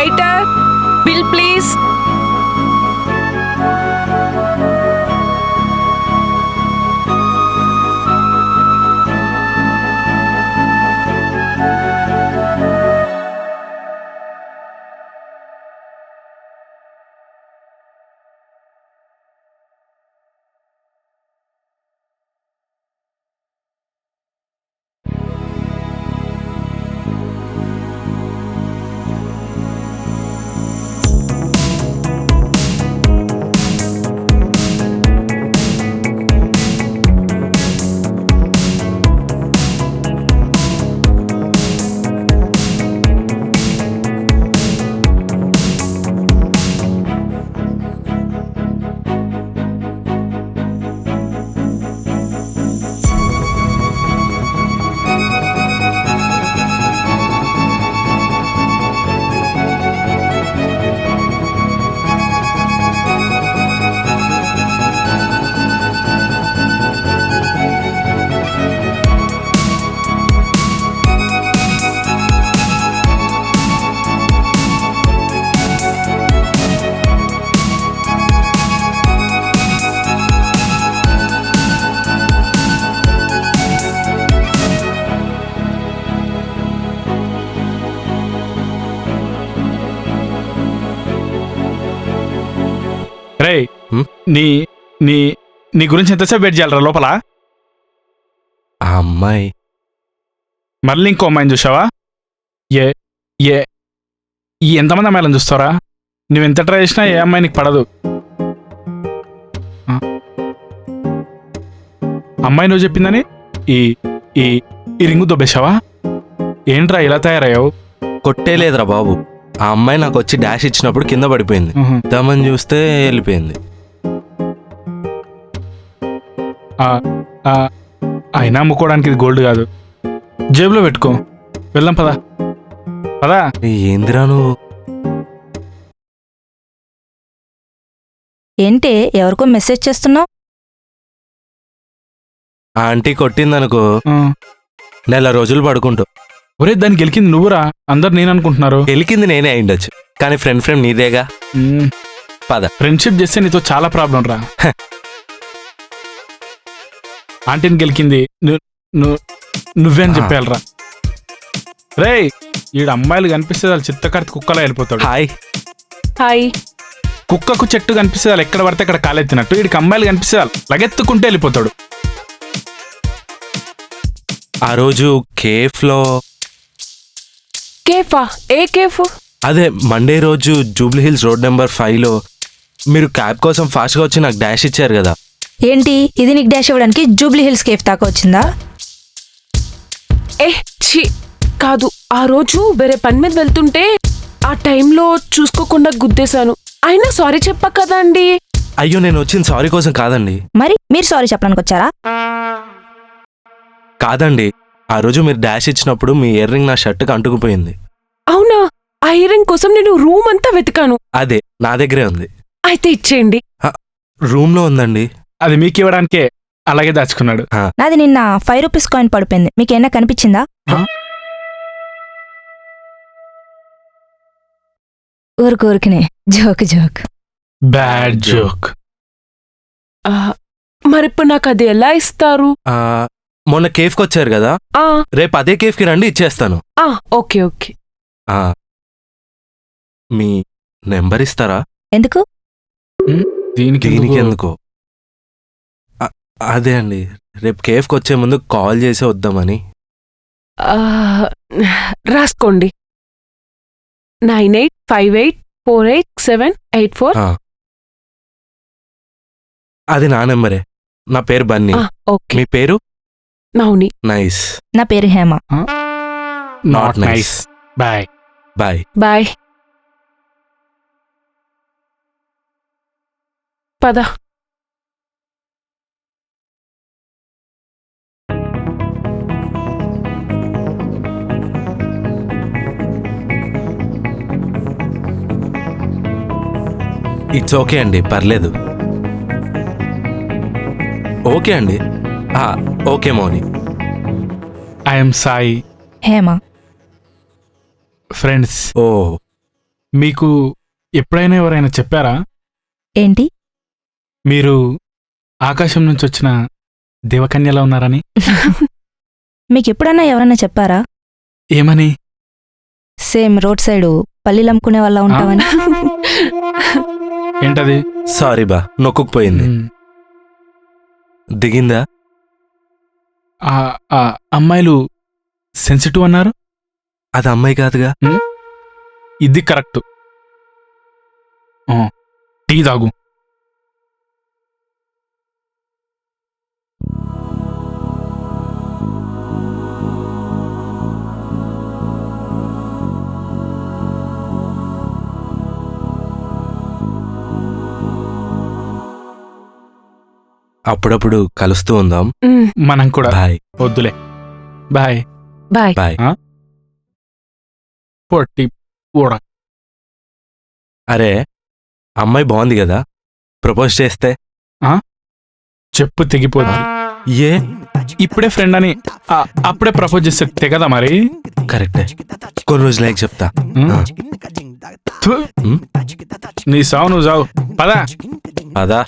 Waiter, bill please. రే నీ నీ నీ గురించి ఎంతసేపు వెయిట్ చేయాలరా లోపల? ఆ అమ్మాయి మళ్ళీ ఇంకో అమ్మాయిని చూసావా? ఏ ఏ ఈ ఎంతమంది అమ్మాయిలను చూస్తారా? నువ్వు ఎంత ట్రై చేసినా ఏ అమ్మాయి నీకు పడదు. అమ్మాయి నువ్వు చెప్పిందని ఈ ఈ ఈ రింగు దొబ్బేశావా? ఏంట్రా ఇలా తయారయ్యావు? కొట్టేలేదురా బాబు. ఆ అమ్మాయి నాకు వచ్చి డాష్ ఇచ్చినప్పుడు కింద పడిపోయింది. దమని చూస్తే వెళ్ళిపోయింది. అయినా అమ్ముకోవడానికి ఇది గోల్డ్ కాదు. జేబులో పెట్టుకో. వెళ్దాం పదా పదా. ఏందిరా నువ్వు? ఏంటి ఎవరికో మెసేజ్ చేస్తున్నావు? ఆ ఆంటీ కొట్టిందనుకో నెల రోజులు పడుకుంటూ. ఒరే దాన్ని గెలికింది నువ్వురా, అందరు నేను అనుకుంటున్నారు. గెలికింది నేనే అయిండొచ్చు, కానీ ఫ్రెండ్ నీదేగా. పద. ఫ్రెండ్షిప్ చేస్తే నీతో చాలా ప్రాబ్లం రా. ఆంటీని గెలికింది నువ్వే అని చెప్పాలరా. రే ఈడ అమ్మాయిలు కనిపిస్తే వాళ్ళు చిత్తకర్తి కుక్కలా వెళ్ళిపోతాడు. Hi hi. కుక్కకు చెట్టు కనిపిస్తే వాళ్ళు ఎక్కడ పడితే అక్కడ కాలెత్తినట్టు వీడికి అమ్మాయిలు కనిపిస్తే వాళ్ళు లగెత్తుకుంటే వెళ్ళిపోతాడు. ఆ రోజు కేఫ్లో. కేఫా? ఏ కేఫ్? అదే మండే రోజు జూబ్లీ హిల్స్ రోడ్ నెంబర్ 5లో మీరు క్యాబ్ కోసం ఫాస్ట్గా వచ్చి నాకు డాష్ ఇచ్చారు కదా. ఏంటి ఇది నీకు డాష్ ఇవ్వడానికి జూబ్లీ హిల్స్ కేఫ్ దాకా వచ్చిందా? ఛీ కాదు, ఆ రోజు వేరే పని మీద వెళ్తుంటే ఆ టైంలో చూసుకోకుండా గుద్దేశాను. అయినా సారీ చెప్పా కదా అండి. అయ్యో నేను వచ్చింది సారీ కోసం కాదండి. మరి మీరు సారీ చెప్పడానికి వచ్చారా? కాదండి, ఆ రోజు మీరు డాష్ ఇచ్చినప్పుడు మీ ఇయర్ రింగ్ నా షర్ట్కి అంటుకుపోయింది. అవునా? ఆ ఇయర్ రింగ్ కోసం నేను రూమ్ అంతా వెతికాను. అదే నా దగ్గరే ఉంది. అయితే ఇచ్చేయండి. రూమ్లో ఉందండి. అది మీకు ఇవ్వడానికే అలాగే దాచుకున్నాడు. నాది నిన్న 5 రూపీస్ కాయిన్ పడిపోయింది, మీకేనా కనిపించిందా? ఊరుకూరుకునే జోక్ జోక్. Bad joke. మరిప్పుడు నాకు అది ఎలా ఇస్తారు? మొన్న కేఫ్కి వచ్చారు కదా, రేపు అదే కేఫ్కి రండి, ఇచ్చేస్తాను. Okay okay. మీ నెంబర్ ఇస్తారా? ఎందుకు? దీనికి ఎందుకు? అదే అండి, రేపు కేఫ్కి వచ్చే ముందు కాల్ చేసి వద్దామని. రాసుకోండి. 9858487884. అది నా నెంబరే. నా పేరు బన్నీ. మీ పేరు? నౌని. నైస్. నా పేరు Hema. Not nice. Bye bye bye. పద. ఇట్స్ ఓకే అండి, పర్లేదు. ఓకే అండి. Okay Mouni. I'm Sai. Hema. Friends. ఓ మీకు ఎప్పుడైనా ఎవరైనా చెప్పారా ఏంటి? మీరు ఆకాశం నుంచి వచ్చిన దేవకన్యలా ఉన్నారని? మీకు ఎప్పుడన్నా ఎవరన్నా చెప్పారా? ఏమని? సేమ్ రోడ్ సైడ్ పల్లీలు అమ్ముకునే వాళ్ళ ఉంటామని. ఏంటది? సారీ బా, నొక్కుపోయింది. మ్, దిగిందా? ఆ అమ్మాయిలు సెన్సిటివ్ అన్నారు. అది అమ్మాయి కాదుగా. ఇది కరెక్ట్. టీ తాగు. అప్పుడప్పుడు కలుస్తూ ఉందాం. మనం కూడా. బాయ్. వద్దులే. Bye bye. బాయ్. పొట్టి కూడా. అరే, అమ్మాయి బాగుంది కదా, ప్రపోజ్ చేస్తే? చెప్పు తెగిపోద్ది. ఏ? ఇప్పుడే ఫ్రెండ్ అని అప్పుడే ప్రపోజ్ చేస్తే తెగదా మరి? కరెక్టే. కొన్ని రోజులకి చెప్తా. థు. నీ సావు నువ్వు సావు. పదా. అదా?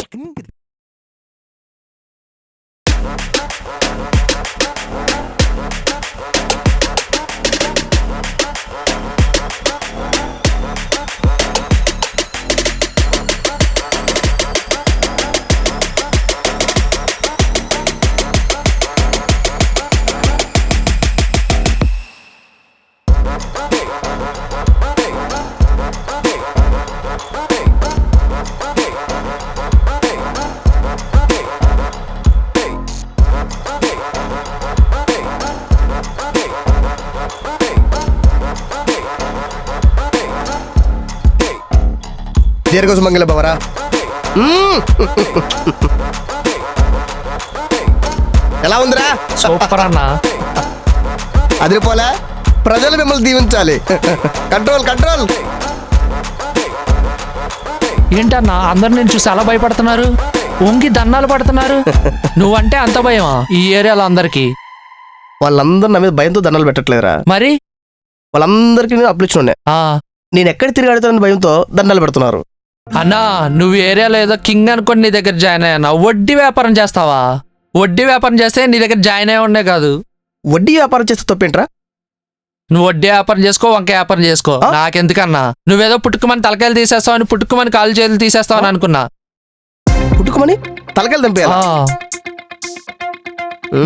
దీర్ఘసుమంగళ భవరా. ఎలా ఉందిరా? సూపర్ అన్నా. అదిరిపోలే. ప్రజలు మిమ్మల్ని దీవించాలి. Control control. ఏంటన్నా అందరు నేను చూసి అలా భయపడుతున్నారు, ఒంగి దన్నాలు పడుతున్నారు? నువ్వంటే అంత భయమా ఈ ఏరియాలో అందరికి? వాళ్ళందరూ నా మీద భయంతో దండాలు పెట్టట్లేదురా. మరి వాళ్ళందరికీ నేను అప్లిచ్చిన ఉన్నాయి. ఆ నేను ఎక్కడ తిరిగి ఆడుతానని భయంతో దండాలు పెడుతున్నారు. అన్నా, నువ్వు ఏరియాలో ఏదో కింగ్ అనుకొని నీ దగ్గర జాయిన్ అయ్యానా? వడ్డీ వ్యాపారం చేస్తావా? వడ్డీ వ్యాపారం చేస్తే నీ దగ్గర జాయిన్ అయ్యి ఉండే కాదు. వడ్డీ వ్యాపారం చేస్తే తప్పేంట్రా? నువ్వు వడ్డీ వ్యాపారం చేసుకో, వంకాయ వ్యాపారం చేసుకో, నాకెందుకన్నా? నువ్వేదో పుట్టుకుమని తలకాయలు తీసేస్తావని, పుట్టుకుమని కాలు చేతులు తీసేస్తావని అనుకున్నా. పుట్టుకోమని తలకాయలు దంపేయాలా?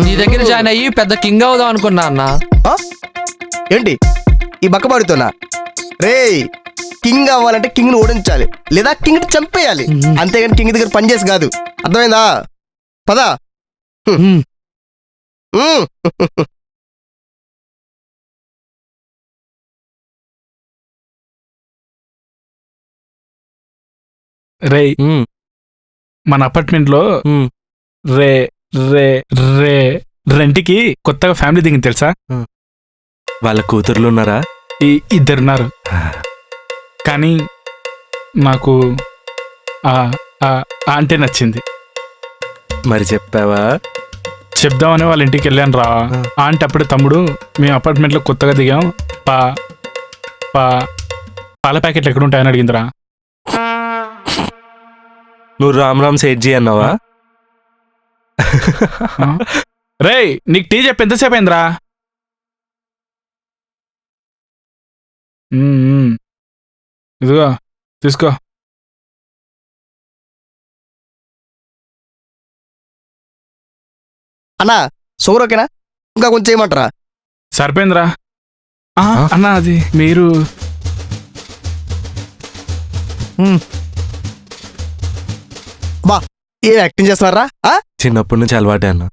నీ దగ్గర జాయిన్ అయ్యి పెద్ద కింగ్ అవుదాం అనుకున్నా అన్నా. ఏంటి ఈ బక్కబాడితోనా? రేయ్, కింగ్ అవ్వాలంటే కింగ్ ని ఓడించాలి, లేదా కింగ్ ని చంపేయాలి. అంతేగాని కింగ్ దగ్గర పనిచేసి కాదు. అర్థమైందా? పదా. రే, మన అపార్ట్మెంట్ లో రే రే రే రెంట్కి కొత్తగా ఫ్యామిలీ దిగింది తెలుసా? వాళ్ళ కూతుర్లు ఉన్నారా? ఇద్దరున్నారు. కానీ నాకు అంటే నచ్చింది. మరి చెప్పావా? చెప్దామని వాళ్ళ ఇంటికి వెళ్ళాను రా. అంటే అప్పుడే తమ్ముడు, మేము అపార్ట్మెంట్లో కొత్తగా దిగాం, పాల ప్యాకెట్లు ఎక్కడ ఉంటాయని అడిగిందిరా. నువ్వు రామ్ రామ్ సేట్జీ అన్నావా? రేయ్, నీకు టీ చెప్పి ఎంతసేపు అయిందిరా? ఇదిగో తీసుకో. అన్నా, షుగర్ ఓకేనా? ఇంకా కొంచెం చేయమంటారా? సరిపోయిందిరా. అన్నా, అది మీరు బా, ఏం యాక్టింగ్ చేస్తున్నారా? చిన్నప్పటి నుంచి అలవాటే అన్న.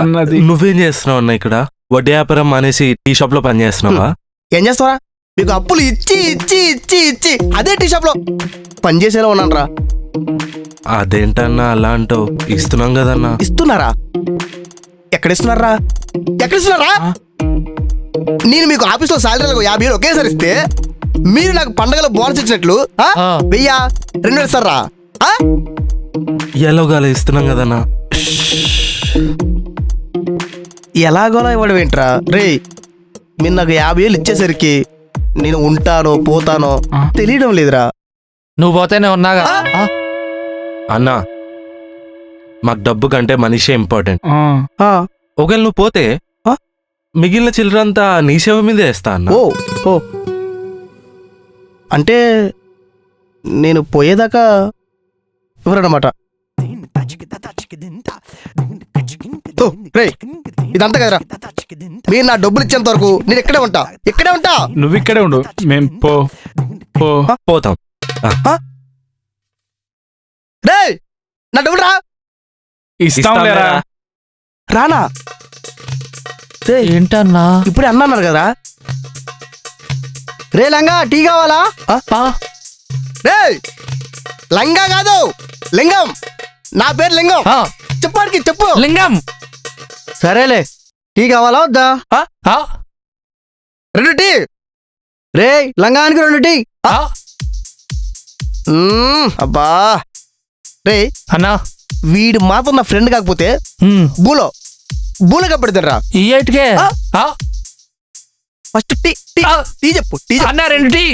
అన్నది. నువ్వేం చేస్తున్నావు అన్న ఇక్కడ? వడ్డీ వ్యాపారం అనేసి టీ షాప్ లో పని చేస్తున్నావా? ఏం చేస్తావరా? మీకు అప్పులు ఇచ్చి ఇచ్చి ఇచ్చి ఇచ్చి అదే టీ షాప్ లో పనిచేసేలా ఉన్నాను రా. అదేంటన్నా అలా అంటావు? ఇస్తున్నాం కదన్నా. ఇస్తున్నారా? ఎక్కడ ఇస్తున్నారా? ఎక్కడ ఇస్తున్నారా? నేను మీకు ఆఫీస్లో సాలరీలకు 50,000 ఒకేసారి ఇస్తే మీరు నాకు పండగలో బోనస్ ఇచ్చినట్లు 1000, 2,000 ఇస్తారా? ఎలాగోలా ఇస్తున్నాం కదన్నా. ఎలాగోలా ఇవ్వడం ఏంట్రా? రే, మీరు నాకు 50,000 ఇచ్చేసరికి నేను ఉంటానో పోతానో తెలియడం లేదురా. నువ్వు పోతేనే ఉన్నాగా. ఆ, అన్నా మాకు డబ్బు కంటే మనిషే ఇంపార్టెంట్. ఆ, ఆ, ఒకవేళ నువ్వు పోతే ఆ? మిగిలిన చిల్లరంతా నీ సేవ మీదే వేస్తా అన్న. ఓ ఓ అంటే నేను పోయేదాకా ఎవరన్నమాట. ఓ, రేయ్, ఇదంతా కదరా. మీరు నా డబ్బులు ఇచ్చేంత వరకు నేను ఇక్కడే ఉంటా. నువ్వు ఇక్కడే ఉండు, మేం పో పో. పోతాం. రేయ్, నా డబ్బులు రా. ఇస్తాం లేరా. రానా? రేయ్, ఏంటన్నా? ఇప్పుడే అన్నారు కదరా. రే లంగా, టీ కావాలా? ఆ, రేయ్, లంగా కాదు లింగం, నా పేరు లింగం. ఆ, చెప్పాడికి చెప్పు. లింగం. సరేలే, టీ కావాలా వద్దా? ఆ, 2 టీ. రే లంగానికి 2 టీ. ఆ, అబ్బా రే, అన్నా. వీడు మాత్రం నా ఫ్రెండ్ కాకపోతే బూలో కప్పడతారా. ఈ ఏటికే. ఆ, ఫస్ట్ టీ టీ ఆ. టీ చెప్పు. అన్నా 2 టీ.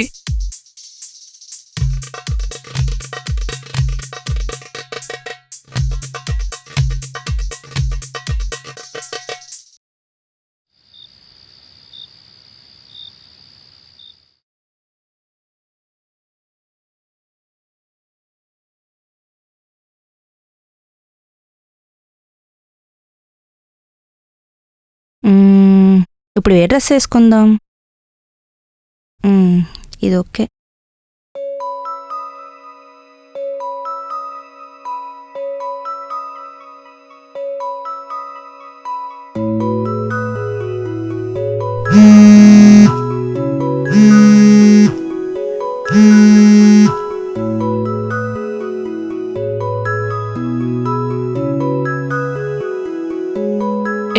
ఇప్పుడు ఏ డ్రెస్ వేసుకుందాం? ఇది ఓకే.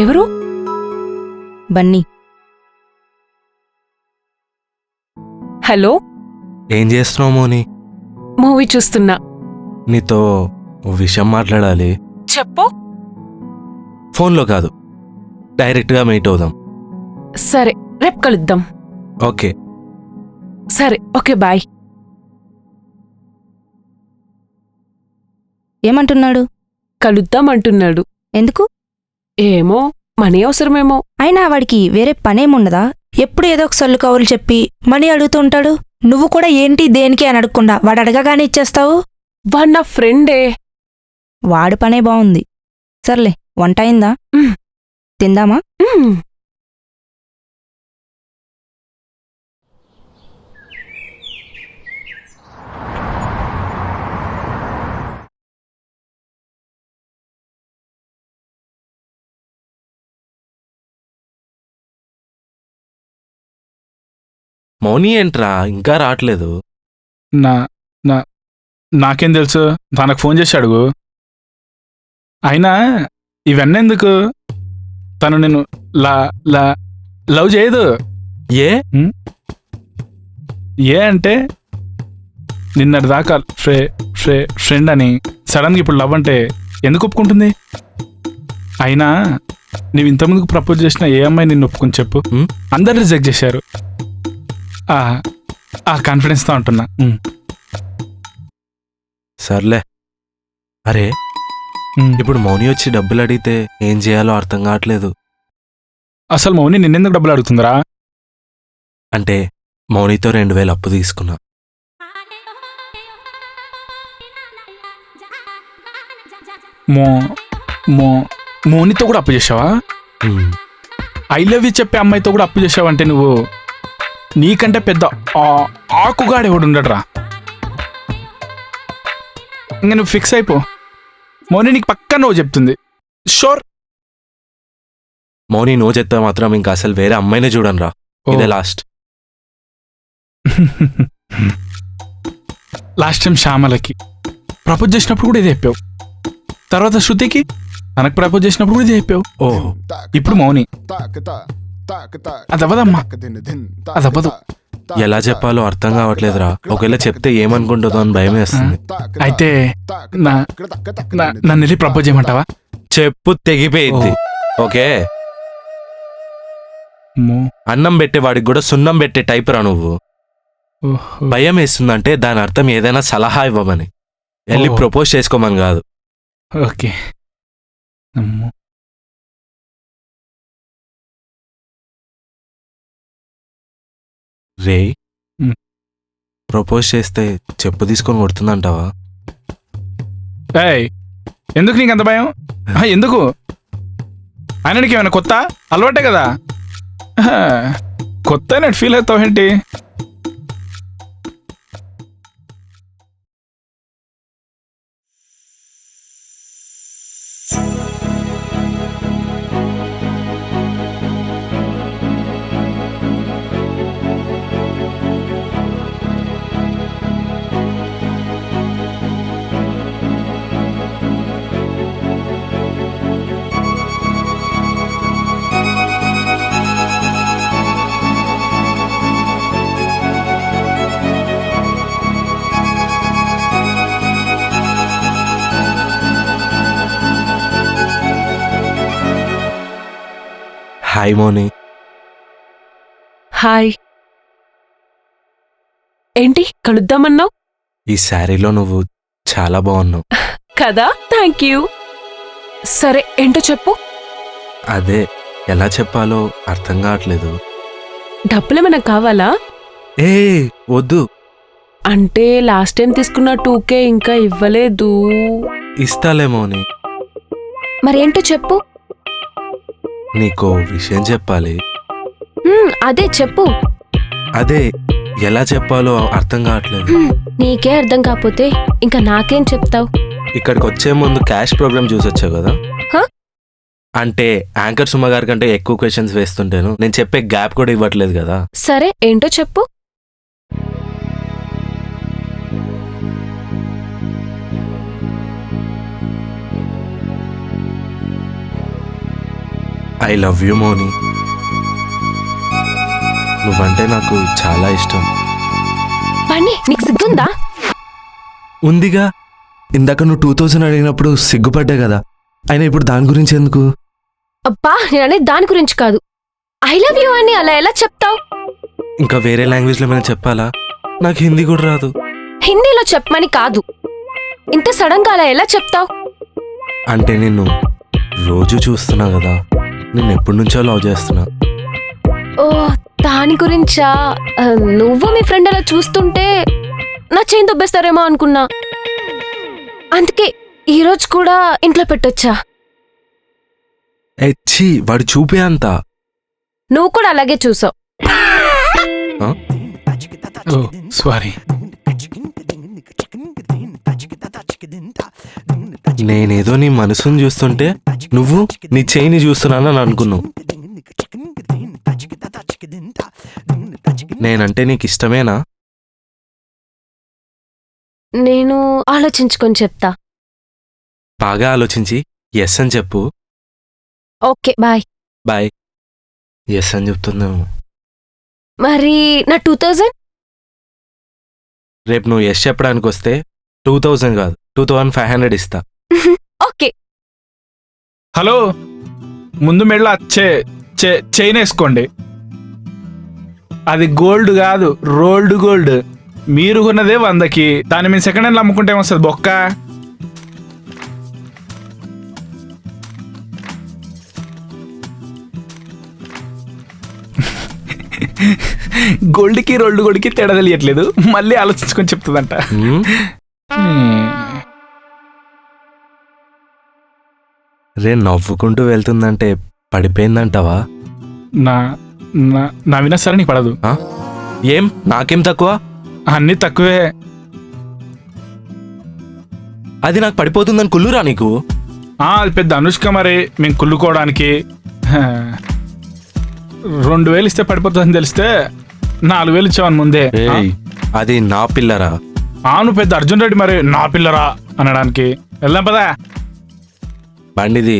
ఎవరు? బన్నీ. హలో, ఏం చేస్తున్నావు మోని? మూవీ చూస్తున్నా. నీతో ఓ విషయం మాట్లాడాలి. చెప్పు. ఫోన్లో కాదు, డైరెక్ట్గా మీట్ అవుదాం. సరే, రేపు కలుద్దాం. ఓకే. సరే, ఓకే, బాయ్. ఏమంటున్నాడు? కలుద్దాం అంటున్నాడు. ఎందుకు? ఏమో, మనీ అవసరమేమో. అయినా వాడికి వేరే పనేముండదా? ఎప్పుడు ఏదో ఒక సొల్లు కవులు చెప్పి మనీ అడుగుతూ ఉంటాడు. నువ్వు కూడా ఏంటి దేనికి అని అడగకుండా వాడు అడగగానే ఇచ్చేస్తావు. వాడు నా ఫ్రెండే. వాడి పనే బావుంది. సర్లే, వంట అయిందా? తిందామా? మౌని ఏంట్రా ఇంకా రావట్లేదు? నా నా నాకేం తెలుసు, తనకు ఫోన్ చేసి అడుగు. అయినా ఇవన్నీ ఎందుకు? తను నేను లవ్ చేయదు. ఏ ఏ అంటే నిన్నటి దాకా ఫ్రెండ్ అని సడన్గా ఇప్పుడు లవ్ అంటే ఎందుకు ఒప్పుకుంటుంది? అయినా నువ్వు ఇంతమందికి ప్రపోజ్ చేసిన ఏ అమ్మాయి నిన్ను ఒప్పుకుని చెప్పు? అందరు రిజెక్ట్ చేశారు. ఆ కాన్ఫిడెన్స్తో అంటున్నా. సర్లే. అరే, ఇప్పుడు మౌని వచ్చి డబ్బులు అడిగితే ఏం చేయాలో అర్థం కావట్లేదు. అసలు మౌని నిన్నెందుకు డబ్బులు అడుగుతుందిరా? అంటే మౌనితో 2000 అప్పు తీసుకున్నా. మౌనితో కూడా అప్పు చేసావా? ఐ లవ్ యూ చెప్పే అమ్మాయితో కూడా అప్పు చేసావంటే నువ్వు నీకంటే పెద్ద ఆకుగాడు ఎవడు ఉండడరా. ఇంకా నువ్వు ఫిక్స్ అయిపో. మౌని నీకు పక్కా నువ్వు చెప్తుంది, షూర్. మౌని నువ్వు చెప్తే మాత్రం ఇంకా అసలు వేరే అమ్మాయినే చూడను రా. ఇదే లాస్ట్. లాస్ట్ టైం శ్యామలకి ప్రపోజ్ చేసినప్పుడు కూడా ఇదే చెప్పావు. తర్వాత శృతికి తనకు ప్రపోజ్ చేసినప్పుడు కూడా ఇదే చెప్పావు. ఓహో, ఇప్పుడు మౌని అదవ్వదమ్మా, అదవ్వదు. ఎలా చెప్పాలో అర్థం కావట్లేదురా. ఒకవేళ చెప్తే ఏమనుకుంటుందో అని భయం వేస్తుంది. అయితే నన్ను వెళ్ళి ప్రపోజ్ చేయమంటావా? చెప్పు తెగిపోయింది. ఓకే, అమ్మో. అన్నం పెట్టేవాడికి కూడా సున్నం పెట్టే టైప్ రా నువ్వు. ఓహో. భయం వేస్తుందంటే దాని అర్థం ఏదైనా సలహా ఇవ్వమని, వెళ్ళి ఓ. ప్రపోజ్ చేసుకోమని కాదు. ఓకే. అమ్మో. రే ఉమ్. ప్రపోజ్ చేస్తే చెప్పు తీసుకొని కొడుతుందంటావా? ఏయ్, ఎందుకు నీకు అంత భయం? ఎందుకు? ఆయన నీకు ఏమైనా కొత్త అలవాటే కదా. కొత్త నేను ఫీల్ అవుతావు ఏంటి? హాయ్ మోని. హాయ్. ఏంటి కలుద్దామన్నావు ఈ శారీలో నువ్వు చాలా బాగున్నావు. కదా? Thank you. సరే ఏంటో చెప్పు. అదే ఎలా చెప్పాలో అర్థం కావట్లేదు. డబ్బులేమైనా కావాలా? ఏ వద్దు, అంటే లాస్ట్ టైం తీసుకున్న 2K ఇంకా ఇవ్వలేదు. ఇస్తాలే మోని. మరేంటో చెప్పు. నీకో విషయం చెప్పాలి. అదే చెప్పు. అదే ఎలా చెప్పాలో అర్థం కావట్లేదు. నీకే అర్థం కాకపోతే ఇంకా నాకేం చెప్తావు? ఇక్కడికి వచ్చే ముందు క్యాష్ ప్రోగ్రామ్ చూసొచ్చావు కదా. హ? అంటే యాంకర్ సుమ గారి కంటే ఎక్కువ క్వశ్చన్స్ వేస్తుంటేను నేను చెప్పే గ్యాప్ కూడా ఇవ్వట్లేదు కదా. సరే ఏంటో చెప్పు. ఐ లవ్ యూ మోని. నువ్వంటే నాకు చాలా ఇష్టం. పని నీకు సిగ్గుందా? ఉందిగా, ఇందాక నువ్వు 2000 అడిగినప్పుడు సిగ్గుపడ్డా కదా. అయినా ఇప్పుడు దాని గురించి ఎందుకు? అబ్బా నేననే దాని గురించి కాదు. ఐ లవ్ యూ అని అలా ఎలా చెప్తావు? ఇంకా వేరే లాంగ్వేజ్లో ఏమైనా చెప్పాలా? నాకు హిందీ కూడా రాదు. హిందీలో చెప్పమని కాదు, ఇంత సడన్ గా అలా ఎలా చెప్తావు? అంటే నిన్ను రోజు చూస్తున్నా కదా, నిన్ను ఎప్పటి నుంచో లవ్ చేస్తున్నా. ఓ దాని గురించా? నువ్వు మీ ఫ్రెండ్ అలా చూస్తుంటే నా చేయి దొబ్బేస్తారేమో అనుకున్నా. అందుకే ఈరోజు కూడా ఇంట్లో పెట్టొచ్చా. ఎచ్చి వాడు చూపే అంత. నువ్వు కూడా అలాగే చూసావు. ఓ సారీ. నేనేదో నీ మనసుని చూస్తుంటే నువ్వు నీ చేయిని చూస్తున్నానని అనుకున్నావు. నేనంటే నీకు ఇష్టమేనా? నేను ఆలోచించుకొని చెప్తా. బాగా ఆలోచించి ఎస్ అని చెప్పు. Okay bye. బాయ్. ఎస్ అని చెప్తున్నావు. మరి నా 2000? రేపు నువ్వు ఎస్ చెప్పడానికి వస్తే 2000 కాదు 2500 ఇస్తా. ఓకే. హలో, ముందు మెడలో చైన్ వేసుకోండి. అది గోల్డ్ కాదు, రోల్డ్ గోల్డ్. మీరు కొన్నదే 100కి, దాన్ని మేము సెకండ్ హ్యాండ్ అమ్ముకుంటే ఏమొస్తుంది బొక్క? గోల్డ్కి రోల్డ్ గోల్డ్కి తేడా తెలియట్లేదు, మళ్ళీ ఆలోచించుకొని చెప్తుందంట. రే నవ్వుకుంటూ వెళ్తుందంటే పడిపోయిందంటావా? నా నా నా వినా సరే నీకు పడదు. ఆ? ఏం నాకేం తక్కువ? అన్నీ తక్కువే. అది నాకు పడిపోతుందని కుళ్ళురా నీకు? అది పెద్ద అనుష్క మరి మేము కుళ్ళుకోవడానికి. 2000 ఇస్తే పడిపోతుందని తెలిస్తే 4000 ఇచ్చావని ముందే. ఏయ్, అది నా పిల్లరా. నువ్వు పెద్ద అర్జున్ రెడ్డి మరి నా పిల్లరా అనడానికి. వెళ్దాం పదా. బండిది.